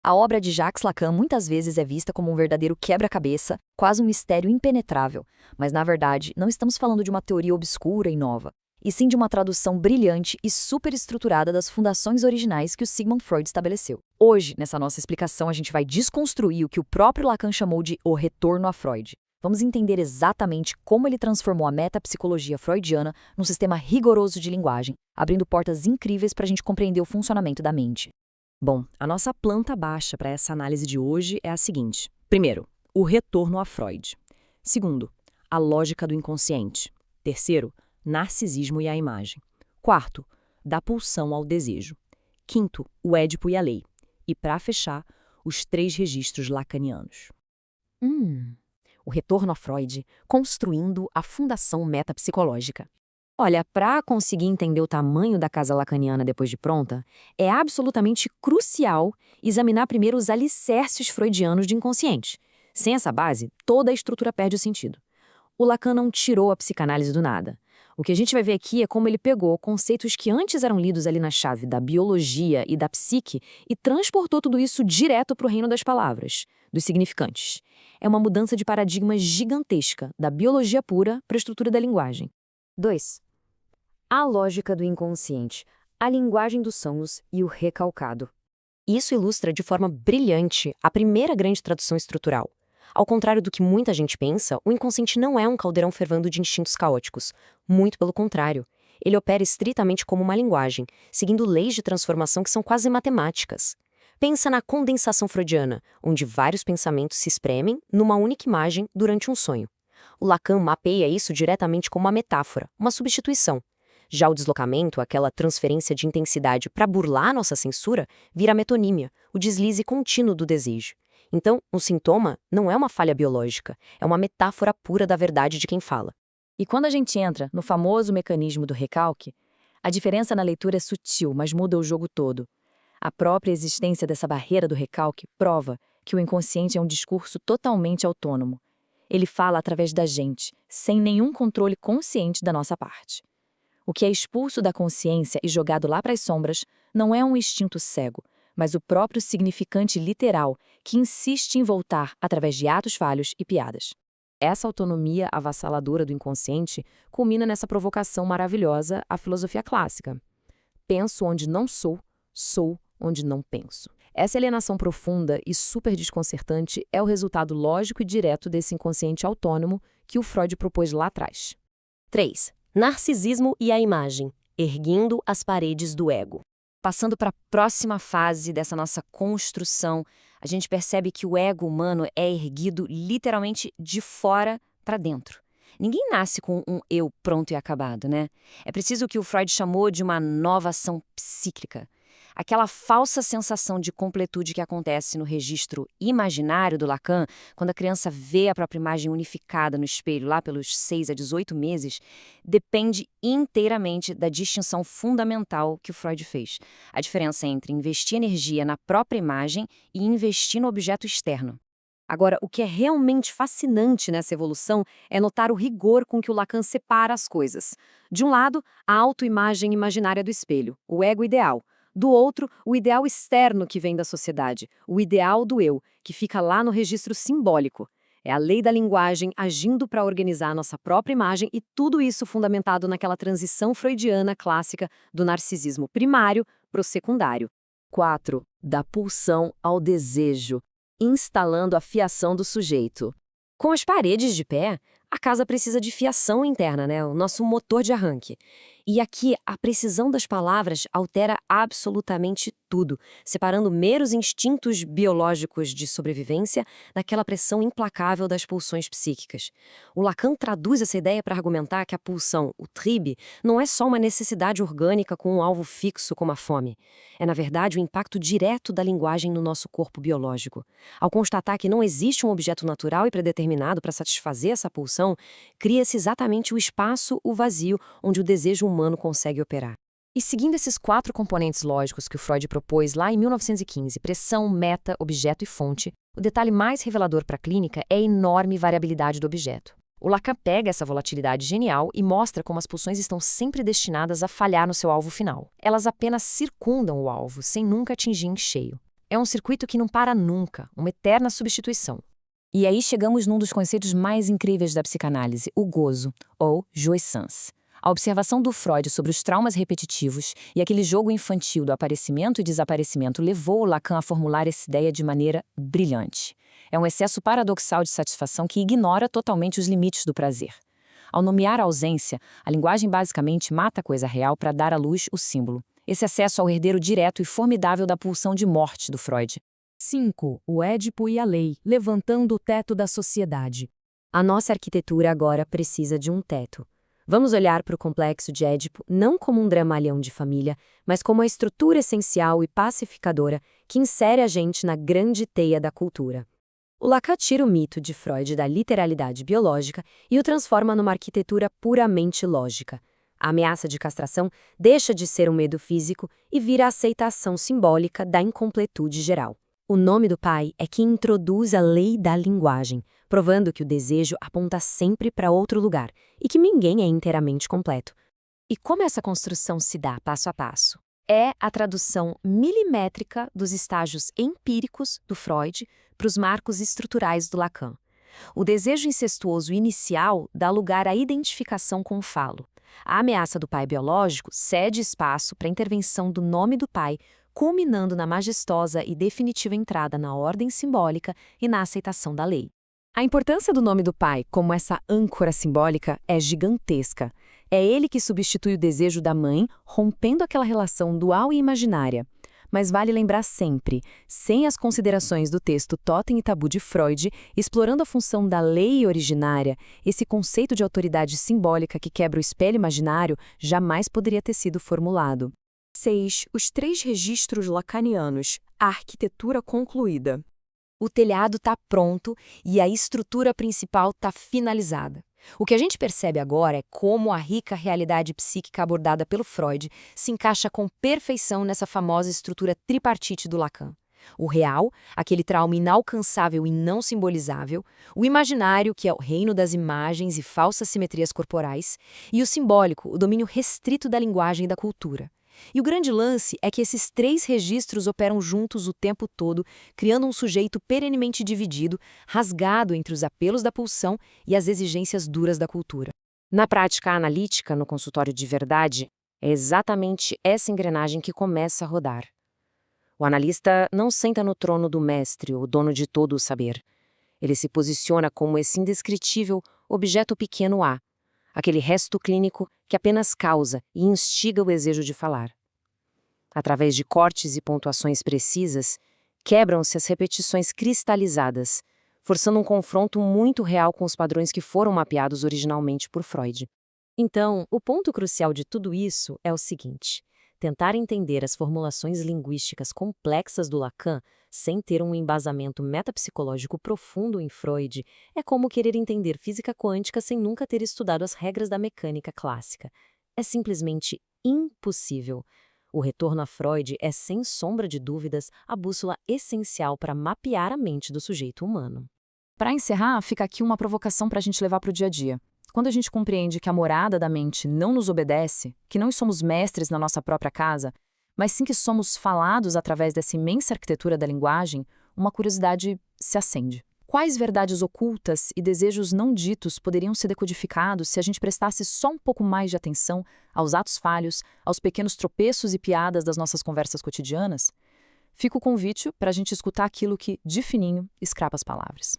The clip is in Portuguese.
A obra de Jacques Lacan muitas vezes é vista como um verdadeiro quebra-cabeça, quase um mistério impenetrável, mas na verdade não estamos falando de uma teoria obscura e nova, e sim de uma tradução brilhante e superestruturada das fundações originais que o Sigmund Freud estabeleceu. Hoje, nessa nossa explicação, a gente vai desconstruir o que o próprio Lacan chamou de o retorno a Freud. Vamos entender exatamente como ele transformou a metapsicologia freudiana num sistema rigoroso de linguagem, abrindo portas incríveis para a gente compreender o funcionamento da mente. Bom, a nossa planta baixa para essa análise de hoje é a seguinte. Primeiro, o retorno a Freud. Segundo, a lógica do inconsciente. Terceiro, narcisismo e a imagem. Quarto, da pulsão ao desejo. Quinto, o Édipo e a lei. E, para fechar, os 3 registros lacanianos. O retorno a Freud, construindo a fundação metapsicológica. Olha, para conseguir entender o tamanho da casa lacaniana depois de pronta, é absolutamente crucial examinar primeiro os alicerces freudianos de inconsciente. Sem essa base, toda a estrutura perde o sentido. O Lacan não tirou a psicanálise do nada. O que a gente vai ver aqui é como ele pegou conceitos que antes eram lidos ali na chave da biologia e da psique e transportou tudo isso direto para o reino das palavras, dos significantes. É uma mudança de paradigma gigantesca, da biologia pura para a estrutura da linguagem. 2. A lógica do inconsciente, a linguagem dos sonhos e o recalcado. Isso ilustra de forma brilhante a primeira grande tradução estrutural. Ao contrário do que muita gente pensa, o inconsciente não é um caldeirão fervando de instintos caóticos. Muito pelo contrário. Ele opera estritamente como uma linguagem, seguindo leis de transformação que são quase matemáticas. Pensa na condensação freudiana, onde vários pensamentos se espremem numa única imagem durante um sonho. O Lacan mapeia isso diretamente como uma metáfora, uma substituição. Já o deslocamento, aquela transferência de intensidade para burlar nossa censura, vira a metonímia, o deslize contínuo do desejo. Então, um sintoma não é uma falha biológica, é uma metáfora pura da verdade de quem fala. E quando a gente entra no famoso mecanismo do recalque, a diferença na leitura é sutil, mas muda o jogo todo. A própria existência dessa barreira do recalque prova que o inconsciente é um discurso totalmente autônomo. Ele fala através da gente, sem nenhum controle consciente da nossa parte. O que é expulso da consciência e jogado lá para as sombras não é um instinto cego, mas o próprio significante literal que insiste em voltar através de atos falhos e piadas. Essa autonomia avassaladora do inconsciente culmina nessa provocação maravilhosa à filosofia clássica. Penso onde não sou, sou onde não penso. Essa alienação profunda e super desconcertante é o resultado lógico e direto desse inconsciente autônomo que o Freud propôs lá atrás. 3. Narcisismo e a imagem, erguendo as paredes do ego. Passando para a próxima fase dessa nossa construção, a gente percebe que o ego humano é erguido literalmente de fora para dentro. Ninguém nasce com um eu pronto e acabado, né? É preciso o que o Freud chamou de uma nova ação psíquica. Aquela falsa sensação de completude que acontece no registro imaginário do Lacan, quando a criança vê a própria imagem unificada no espelho lá pelos 6 a 18 meses, depende inteiramente da distinção fundamental que o Freud fez. A diferença entre investir energia na própria imagem e investir no objeto externo. Agora, o que é realmente fascinante nessa evolução é notar o rigor com que o Lacan separa as coisas. De um lado, a autoimagem imaginária do espelho, o ego ideal. Do outro, o ideal externo que vem da sociedade, o ideal do eu, que fica lá no registro simbólico. É a lei da linguagem agindo para organizar nossa própria imagem e tudo isso fundamentado naquela transição freudiana clássica do narcisismo primário para o secundário. 4. Da pulsão ao desejo, instalando a fiação do sujeito. Com as paredes de pé, a casa precisa de fiação interna, né? O nosso motor de arranque. E aqui, a precisão das palavras altera absolutamente tudo, separando meros instintos biológicos de sobrevivência daquela pressão implacável das pulsões psíquicas. O Lacan traduz essa ideia para argumentar que a pulsão, o tribe, não é só uma necessidade orgânica com um alvo fixo como a fome. É, na verdade, o impacto direto da linguagem no nosso corpo biológico. Ao constatar que não existe um objeto natural e predeterminado para satisfazer essa pulsão, cria-se exatamente o espaço, o vazio, onde o desejo humano consegue operar. E seguindo esses 4 componentes lógicos que o Freud propôs lá em 1915, pressão, meta, objeto e fonte, o detalhe mais revelador para a clínica é a enorme variabilidade do objeto. O Lacan pega essa volatilidade genial e mostra como as pulsões estão sempre destinadas a falhar no seu alvo final. Elas apenas circundam o alvo, sem nunca atingir em cheio. É um circuito que não para nunca, uma eterna substituição. E aí chegamos num dos conceitos mais incríveis da psicanálise, o gozo, ou jouissance. A observação do Freud sobre os traumas repetitivos e aquele jogo infantil do aparecimento e desaparecimento levou o Lacan a formular essa ideia de maneira brilhante. É um excesso paradoxal de satisfação que ignora totalmente os limites do prazer. Ao nomear a ausência, a linguagem basicamente mata a coisa real para dar à luz o símbolo. Esse acesso ao herdeiro direto e formidável da pulsão de morte do Freud. 5. O Édipo e a lei, levantando o teto da sociedade. A nossa arquitetura agora precisa de um teto. Vamos olhar para o complexo de Édipo não como um dramalhão de família, mas como a estrutura essencial e pacificadora que insere a gente na grande teia da cultura. O Lacan tira o mito de Freud da literalidade biológica e o transforma numa arquitetura puramente lógica. A ameaça de castração deixa de ser um medo físico e vira a aceitação simbólica da incompletude geral. O nome do pai é que introduz a lei da linguagem, provando que o desejo aponta sempre para outro lugar e que ninguém é inteiramente completo. E como essa construção se dá passo a passo? É a tradução milimétrica dos estágios empíricos do Freud para os marcos estruturais do Lacan. O desejo incestuoso inicial dá lugar à identificação com o falo. A ameaça do pai biológico cede espaço para a intervenção do nome do pai, culminando na majestosa e definitiva entrada na ordem simbólica e na aceitação da lei. A importância do nome do pai como essa âncora simbólica é gigantesca. É ele que substitui o desejo da mãe, rompendo aquela relação dual e imaginária. Mas vale lembrar sempre, sem as considerações do texto Totem e Tabu de Freud, explorando a função da lei originária, esse conceito de autoridade simbólica que quebra o espelho imaginário jamais poderia ter sido formulado. 6. Os 3 registros lacanianos. A arquitetura concluída. O telhado está pronto e a estrutura principal está finalizada. O que a gente percebe agora é como a rica realidade psíquica abordada pelo Freud se encaixa com perfeição nessa famosa estrutura tripartite do Lacan. O real, aquele trauma inalcançável e não simbolizável, o imaginário, que é o reino das imagens e falsas simetrias corporais, e o simbólico, o domínio restrito da linguagem e da cultura. E o grande lance é que esses 3 registros operam juntos o tempo todo, criando um sujeito perenemente dividido, rasgado entre os apelos da pulsão e as exigências duras da cultura. Na prática analítica, no consultório de verdade, é exatamente essa engrenagem que começa a rodar. O analista não senta no trono do mestre, o dono de todo o saber. Ele se posiciona como esse indescritível objeto pequeno A, aquele resto clínico que apenas causa e instiga o desejo de falar. Através de cortes e pontuações precisas, quebram-se as repetições cristalizadas, forçando um confronto muito real com os padrões que foram mapeados originalmente por Freud. Então, o ponto crucial de tudo isso é o seguinte: tentar entender as formulações linguísticas complexas do Lacan sem ter um embasamento metapsicológico profundo em Freud é como querer entender física quântica sem nunca ter estudado as regras da mecânica clássica. É simplesmente impossível. O retorno a Freud é, sem sombra de dúvidas, a bússola essencial para mapear a mente do sujeito humano. Para encerrar, fica aqui uma provocação para a gente levar para o dia a dia. Quando a gente compreende que a morada da mente não nos obedece, que não somos mestres na nossa própria casa, mas sim que somos falados através dessa imensa arquitetura da linguagem, uma curiosidade se acende. Quais verdades ocultas e desejos não ditos poderiam ser decodificados se a gente prestasse só um pouco mais de atenção aos atos falhos, aos pequenos tropeços e piadas das nossas conversas cotidianas? Fica o convite para a gente escutar aquilo que, de fininho, escrapa as palavras.